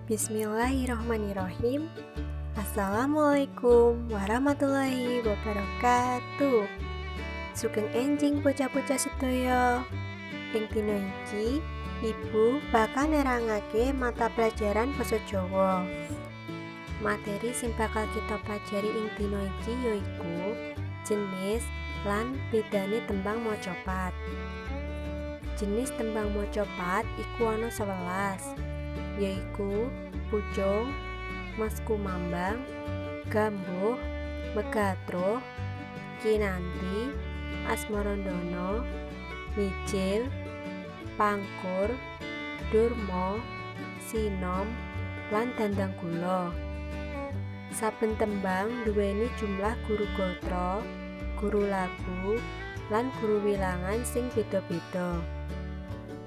Bismillahirrahmanirrahim. Assalamualaikum warahmatullahi wabarakatuh. Sugeng enjing bocah-bocah sedaya. Ing dina iki, Ibu bakal nerangake mata pelajaran basa Jawa. Materi sing bakal kita pelajari ing dina iki yaiku jenis lan bedane tembang macapat. Jenis tembang macapat iku ana 11, yaiku pucung, mas kumambang, gambuh, megatruh, kinanti, asmarandana, mijil, pangkur, durma, sinom, lan dandang gula. Saben tembang duweni jumlah guru gatra, guru lagu, lan guru wilangan sing beda-beda.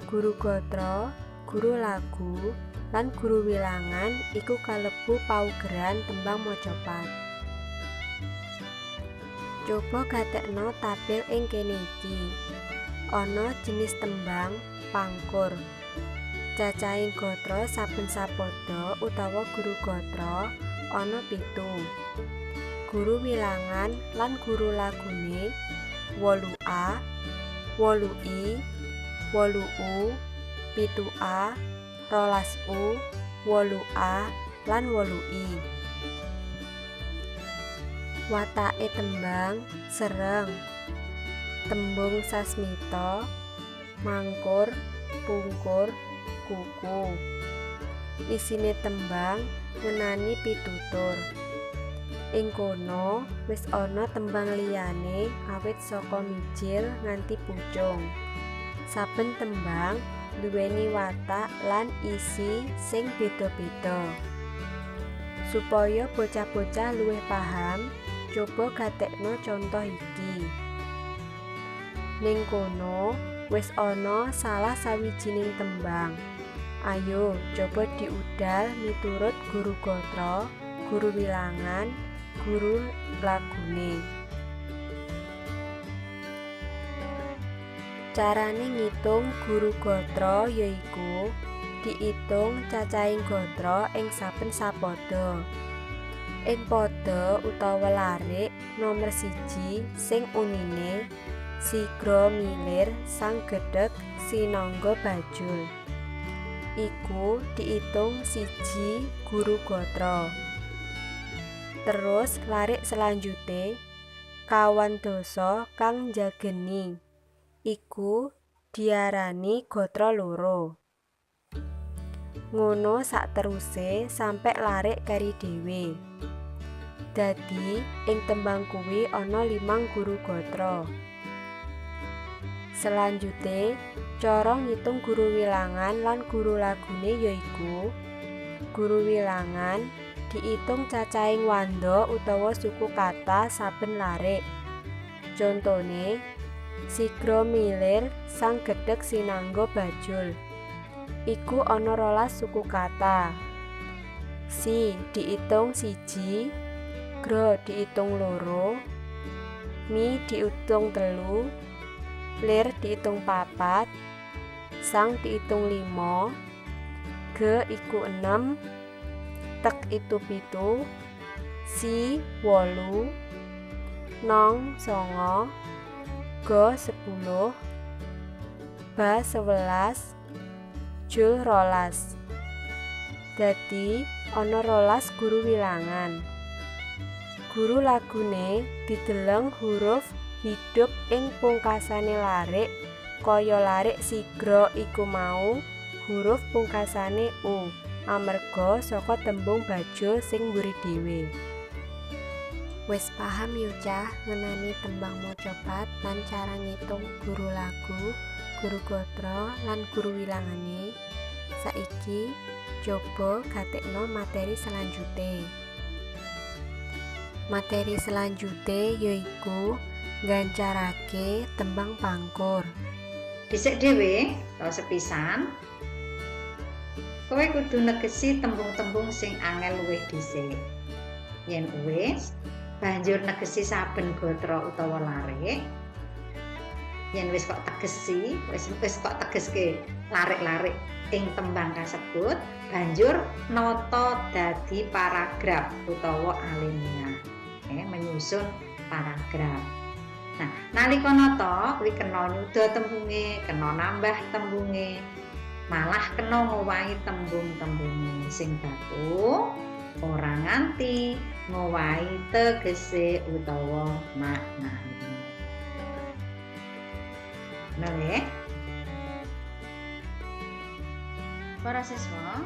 Guru gatra, guru lagu, lan guru wilangan iku kalebu paugeran tembang macapat. Coba gatekno tabel ing kene iki. Ana jenis tembang pangkur. Cacahing gatra saben sapada utawa guru gatra ana 7. Guru wilangan lan guru lagune 8A, 8I, 8U, 7A, 12U, 8A, lan 8I. Watake tembang sereng, tembung sasmita, mangkur, pungkur, kuku. Isine tembang ngenani pitutur. Ing kono wis ana tembang liyane awit saka mijil nganti pucung. Saben tembang duweni watak lan isi sing beda-beda. Supaya bocah-bocah luwih paham, coba gatekno contoh iki. Ning kono wis ana salah sawijining tembang. Ayo coba diudal miturut guru gatra, guru wilangan, guru lagune. Carane ngitung guru gatra yaiku diitung cacahing gatra ing saben sapada. Ing pada utawa larik nomor 1 sing unine sigra milir sang gedheg sinangga bajul. Iku diitung 1 guru gatra. Terus larik selanjute kawan dasa kang njageni. Iku diarani gatra loro. Ngono sakteruse sampe larik keri dhewe. Dadi ing tembang kuwi ana 5 guru gatra. Selanjute cara ngitung guru wilangan lan guru lagune yaiku guru wilangan diitung cacahing wanda utawa suku kata saben larik. Contone sigra milir sang gedheg sinangga bajul. Iku ana 12 suku kata. Si diitung 1, gra diitung 2, mi diitung 3, lir diitung 4, sang diitung 5, ge iku 6, tek itu 7, si 8, nong 9, go 10, ba 11, jul 12. Dadi ana 12 guru wilangan. Guru lagune dideleng huruf hidup ing pungkasane larik kaya larik sigra iku mau huruf pungkasane u amarga saka tembung bajul sing mburi dhewe. Wis paham yo cah ngenani tembang macapat lan cara ngitung guru lagu, guru gatra lan guru wilangane. Saiki coba gatekno materi selanjute. Materi selanjute yaiku nggancarake tembang pangkur. Dhisik dhewe to sepisan kowe kudu negesi tembung-tembung sing angel luwih dhisik. Yen wis banjur negesi saben gatra utawa larik. Yen wis kok tegesi, wis kok tegeske larik-larik ing tembang kasebut, banjur nata dadi paragraf utawa alinea. Menyusun paragraf. Nah, nalika nata kuwi kena nyuda tembunge, kena nambah tembunge, malah kena ngowahi tembung-tembunge sing baku, ora nganti ngowahi tegese utawa maknane. Nah, para siswa,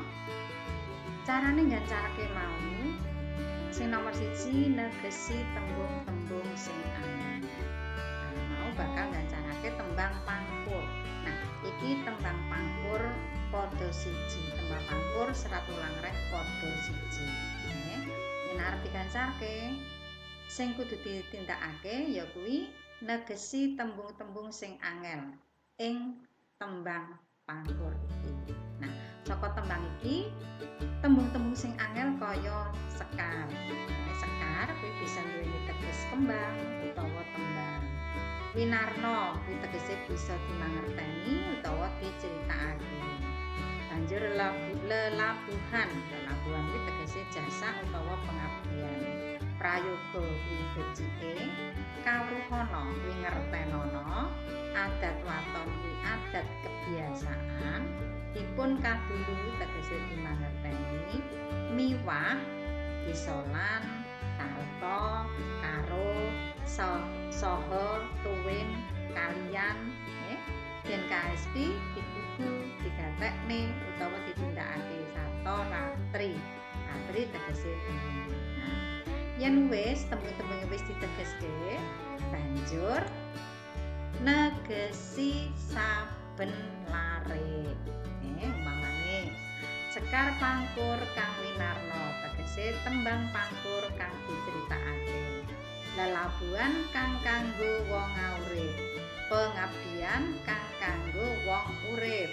carane nggancarake mau sing nomor 1 negesi tembung-tembung sing anyar. Mau bakal nggancarake tembang pangkur. Nah, iki tembang pangkur padha siji, tembang pangkur serat ulang rek padha siji. Yen arep digancarke, sing kudu ditindakake ya kuwi negesi tembung-tembung sing angel ing tembang pangkur iki. Nah, saka tembang iki tembung-tembung sing angel kaya sekar. Sekar kuwi bisa duweni teges kembang utawa tembang. Winarno kuwi tegese bisa dimangerteni utawa diceritakake. Banjur lelabuhan kuwi tegese jasa utawa pengabdian. Prayoga kuwi becike, kawruhana kuwi ngertenono, adat waton kuwi adat kebiasaan, dipun kadulu tegese dimangerteni, miwah isolan, tarta, karo, saha, tuwin, kaliyan, yen KSP dikudu digatekne utawa ditindakake sarta ratri. Ratri tegese bengi. Nah, yen wis tembung-tembung wis ditegeske, banjur negesi saben lare. Umpamane sekar pangkur kang winarno tegese tembang pangkur kang diceritakake. Lelabuhan kang kanggo wong urip, pengabdian kang kanggo wong urip.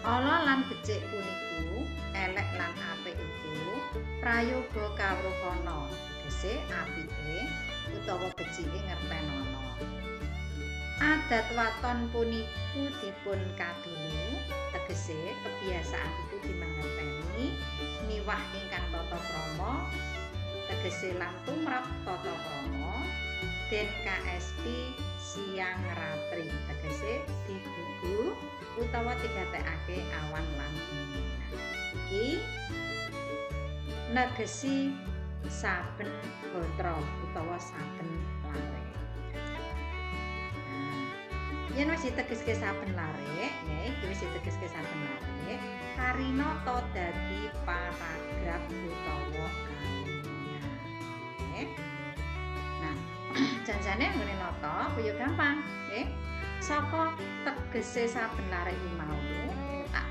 Ala lan becik puniku, elek lan apik iku prayoga kawruhana, tegese apike utawa becike ngertenono. Adat waton puniku dipun kadulu, tegese kebiasaan itu dimangerteni, miwah ingkang tata krama, tegese lan tumrap tata krama, den KSP siang ratri, tegese digugu utawa digatekake awan lan bengi. Iki negesi saben gatra utawa saben lare. Yen wis ditegeske saben lare, iki wis ditegeske saben lare, karinata dadi paragraf utawa alinea. Nah, janjane nggone nata kuwi gampang, nggih. Saka tegese saben lare iki mau tak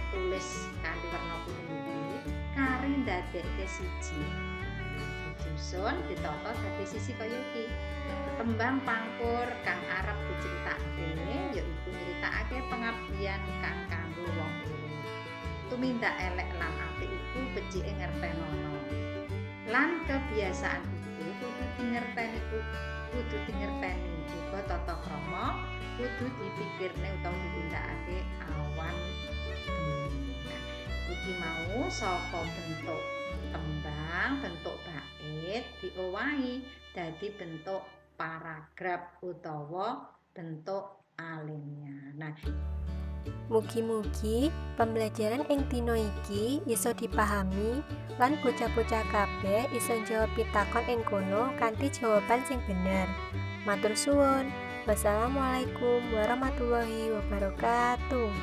tulis kanthi werna putih kari ndadekke siji. Disusun ditata dadi sisi kaya iki. Tembang pangkur kang arep diceritake yaiku nyeritakake pengabdian kang kanggo wong urip. Tumindak elek lan apik iku becike ngertenono. Lan kebiasaan iku kudu dingerteni uga tata krama kudu dipikirne utawa ditindakake awan bengi. Iki mau saka bentuk tembang, bentuk bait diowahi dadi bentuk paragraf utawa bentuk alinea. Nah, mugi-mugi pembelajaran ing dina iki iso dipahami lan bocah-bocah kabeh iso njawab pitakon ing kono kanthi jawaban sing bener. Matur suwun. Wassalamualaikum warahmatullahi wabarakatuh.